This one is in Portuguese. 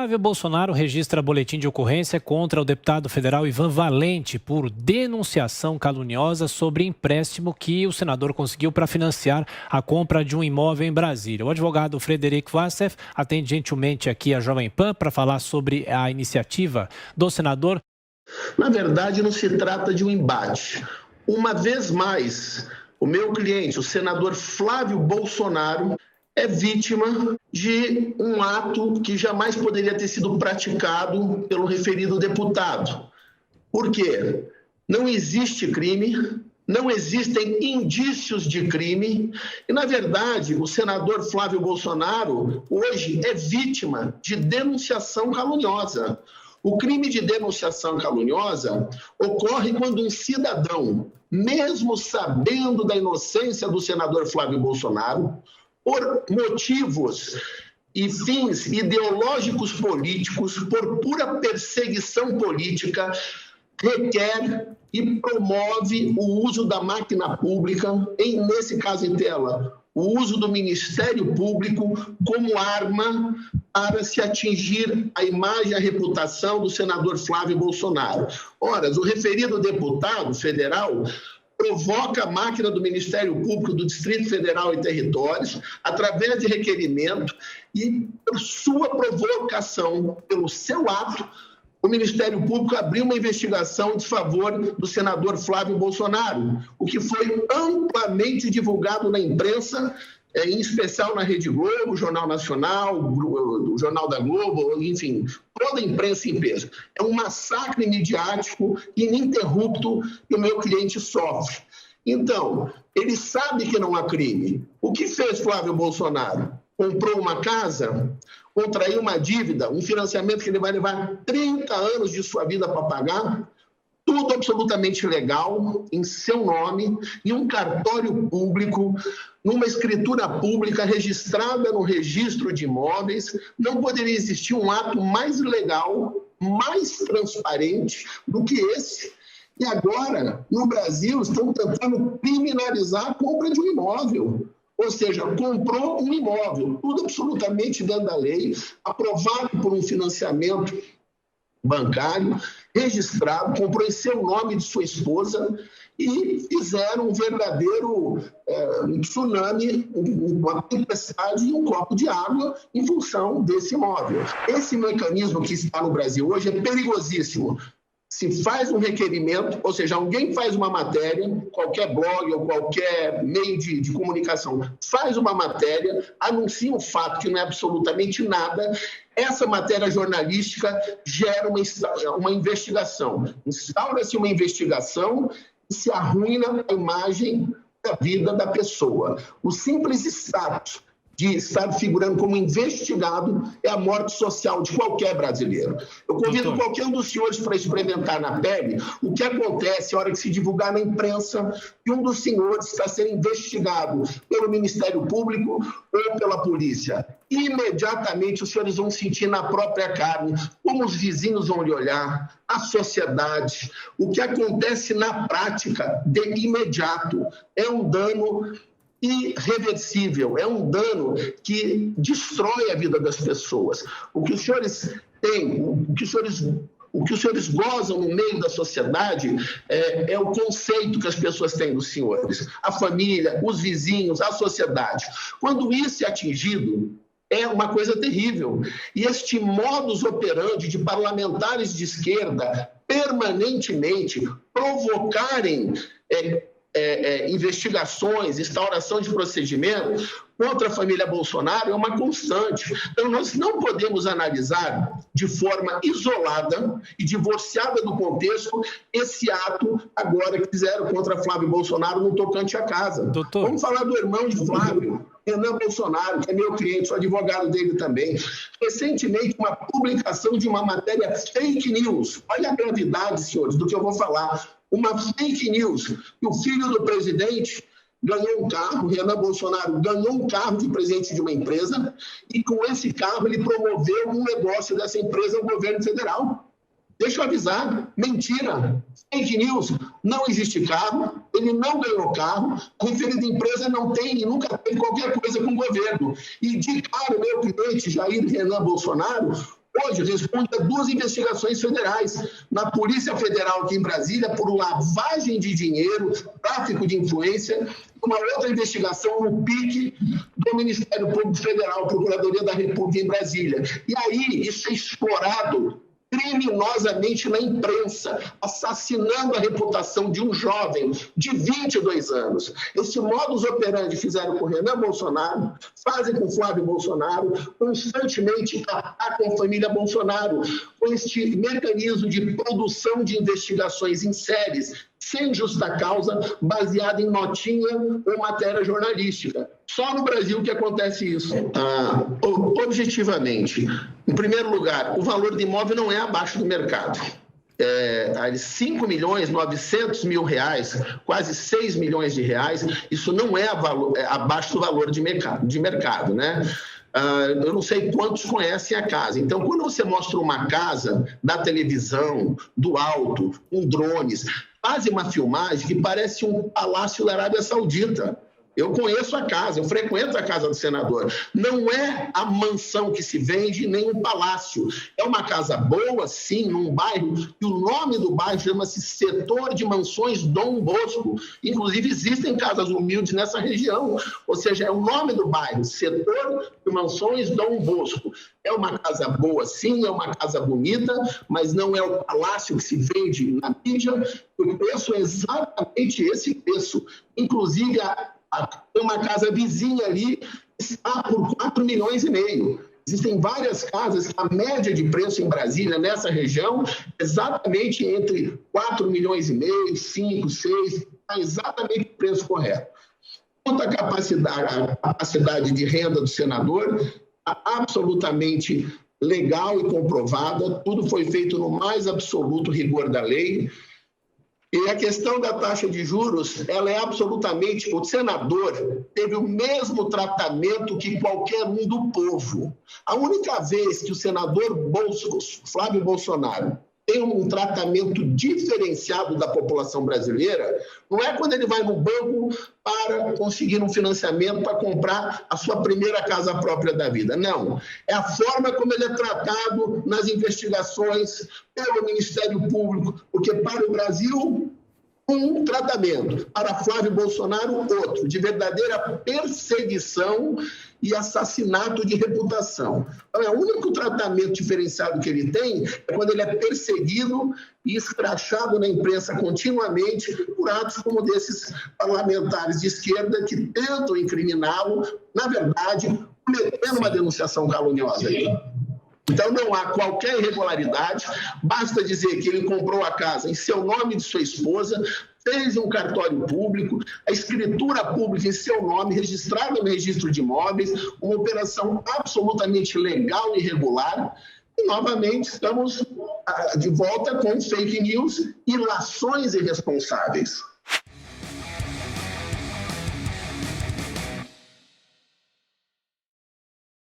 Flávio Bolsonaro registra boletim de ocorrência contra o deputado federal Ivan Valente por denunciação caluniosa sobre empréstimo que o senador conseguiu para financiar a compra de um imóvel em Brasília. O advogado Frederico Vassef atende gentilmente aqui a Jovem Pan para falar sobre a iniciativa do senador. Na verdade, não se trata de um embate. Uma vez mais, o meu cliente, o senador Flávio Bolsonaro, é vítima de um ato que jamais poderia ter sido praticado pelo referido deputado. Por quê? Não existe crime, não existem indícios de crime e, na verdade, o senador Flávio Bolsonaro hoje é vítima de denunciação caluniosa. O crime de denunciação caluniosa ocorre quando um cidadão, mesmo sabendo da inocência do senador Flávio Bolsonaro, por motivos e fins ideológicos políticos, por pura perseguição política, requer e promove o uso da máquina pública, nesse caso em tela, o uso do Ministério Público como arma para se atingir a imagem e a reputação do senador Flávio Bolsonaro. Ora, o referido deputado federal provoca a máquina do Ministério Público do Distrito Federal e Territórios, através de requerimento, e por sua provocação, pelo seu ato, o Ministério Público abriu uma investigação em favor do senador Flávio Bolsonaro, o que foi amplamente divulgado na imprensa, em especial na Rede Globo, Jornal Nacional, o Jornal da Globo, enfim, toda a imprensa em peso. É um massacre midiático ininterrupto que o meu cliente sofre. Então, ele sabe que não há crime. O que fez Flávio Bolsonaro? Comprou uma casa, contraiu uma dívida, um financiamento que ele vai levar 30 anos de sua vida para pagar, tudo absolutamente legal, em seu nome, em um cartório público, numa escritura pública registrada no registro de imóveis. Não poderia existir um ato mais legal, mais transparente do que esse. E agora, no Brasil, estão tentando criminalizar a compra de um imóvel. Ou seja, comprou um imóvel, tudo absolutamente dentro da lei, aprovado por um financiamento bancário, registrado, comprou em seu nome de sua esposa e fizeram um verdadeiro tsunami, uma tempestade e um copo de água em função desse imóvel. Esse mecanismo que está no Brasil hoje é perigosíssimo. Se faz um requerimento, ou seja, alguém faz uma matéria, qualquer blog ou qualquer meio de comunicação faz uma matéria, anuncia um fato que não é absolutamente nada, essa matéria jornalística gera uma investigação. Instaura-se uma investigação e se arruína a imagem da vida da pessoa. O simples status de estar figurando como investigado é a morte social de qualquer brasileiro. Eu convido qualquer um dos senhores para experimentar na pele o que acontece na hora que se divulgar na imprensa que um dos senhores está sendo investigado pelo Ministério Público ou pela polícia. Imediatamente os senhores vão sentir na própria carne como os vizinhos vão lhe olhar, a sociedade. O que acontece na prática, de imediato, é um dano irreversível, é um dano que destrói a vida das pessoas. O que os senhores têm, o que os senhores gozam no meio da sociedade é o conceito que as pessoas têm dos senhores, a família, os vizinhos, a sociedade. Quando isso é atingido, é uma coisa terrível. E este modus operandi de parlamentares de esquerda permanentemente provocarem investigações, instauração de procedimentos contra a família Bolsonaro é uma constante. Então, nós não podemos analisar de forma isolada e divorciada do contexto esse ato agora que fizeram contra Flávio Bolsonaro no tocante à casa. Doutor. Vamos falar do irmão de Flávio, Renan Bolsonaro, que é meu cliente, sou advogado dele também. Recentemente, uma publicação de uma matéria fake news. Olha a gravidade, senhores, do que eu vou falar. Uma fake news, que o filho do presidente ganhou um carro, Renan Bolsonaro ganhou um carro de presidente de uma empresa e com esse carro ele promoveu um negócio dessa empresa ao governo federal. Deixa eu avisar, mentira, fake news, não existe carro, ele não ganhou carro, a referida empresa não tem e nunca teve qualquer coisa com o governo. E de cara, meu cliente, Jair Renan Bolsonaro, hoje responde a 2 investigações federais na Polícia Federal aqui em Brasília por lavagem de dinheiro, tráfico de influência, uma outra investigação no PIC do Ministério Público Federal, Procuradoria da República em Brasília. E aí isso é explorado criminosamente na imprensa, assassinando a reputação de um jovem de 22 anos. Esse modus operandi fizeram com Renan Bolsonaro, fazem com Flávio Bolsonaro, constantemente atacam a família Bolsonaro, com este mecanismo de produção de investigações em séries, sem justa causa, baseada em notinha ou matéria jornalística. Só no Brasil que acontece isso. Objetivamente, em primeiro lugar, o valor do imóvel não é abaixo do mercado. 5.900.000 reais, quase 6 milhões de reais, isso não é abaixo do valor de mercado, né? Eu não sei quantos conhecem a casa. Então, quando você mostra uma casa da televisão, do alto, com drones, fazem uma filmagem que parece um palácio da Arábia Saudita. Eu conheço a casa, eu frequento a casa do senador. Não é a mansão que se vende, nem um palácio. É uma casa boa, sim, num bairro, e o nome do bairro chama-se Setor de Mansões Dom Bosco. Inclusive, existem casas humildes nessa região. Ou seja, é o nome do bairro, Setor de Mansões Dom Bosco. É uma casa boa, sim, é uma casa bonita, mas não é o palácio que se vende na mídia. O preço é exatamente esse preço. Inclusive, tem uma casa vizinha ali, está por 4 milhões e meio. Existem várias casas que a média de preço em Brasília, nessa região, exatamente entre 4 milhões e meio, 5, 6, está exatamente o preço correto. Quanto à capacidade de renda do senador, absolutamente legal e comprovada, tudo foi feito no mais absoluto rigor da lei. E a questão da taxa de juros, ela é absolutamente... O senador teve o mesmo tratamento que qualquer um do povo. A única vez que o senador Flávio Bolsonaro tem um tratamento diferenciado da população brasileira, não é quando ele vai no banco para conseguir um financiamento para comprar a sua primeira casa própria da vida. Não. É a forma como ele é tratado nas investigações pelo Ministério Público, porque para o Brasil, um tratamento, para Flávio Bolsonaro, outro, de verdadeira perseguição e assassinato de reputação. Então, o único tratamento diferenciado que ele tem é quando ele é perseguido e escrachado na imprensa continuamente por atos como desses parlamentares de esquerda que tentam incriminá-lo, na verdade, cometendo uma denunciação caluniosa aí. Então, não há qualquer irregularidade, basta dizer que ele comprou a casa em seu nome de sua esposa, fez um cartório público, a escritura pública em seu nome, registrada no registro de imóveis, uma operação absolutamente legal e regular. E, novamente, estamos de volta com fake news e lações irresponsáveis.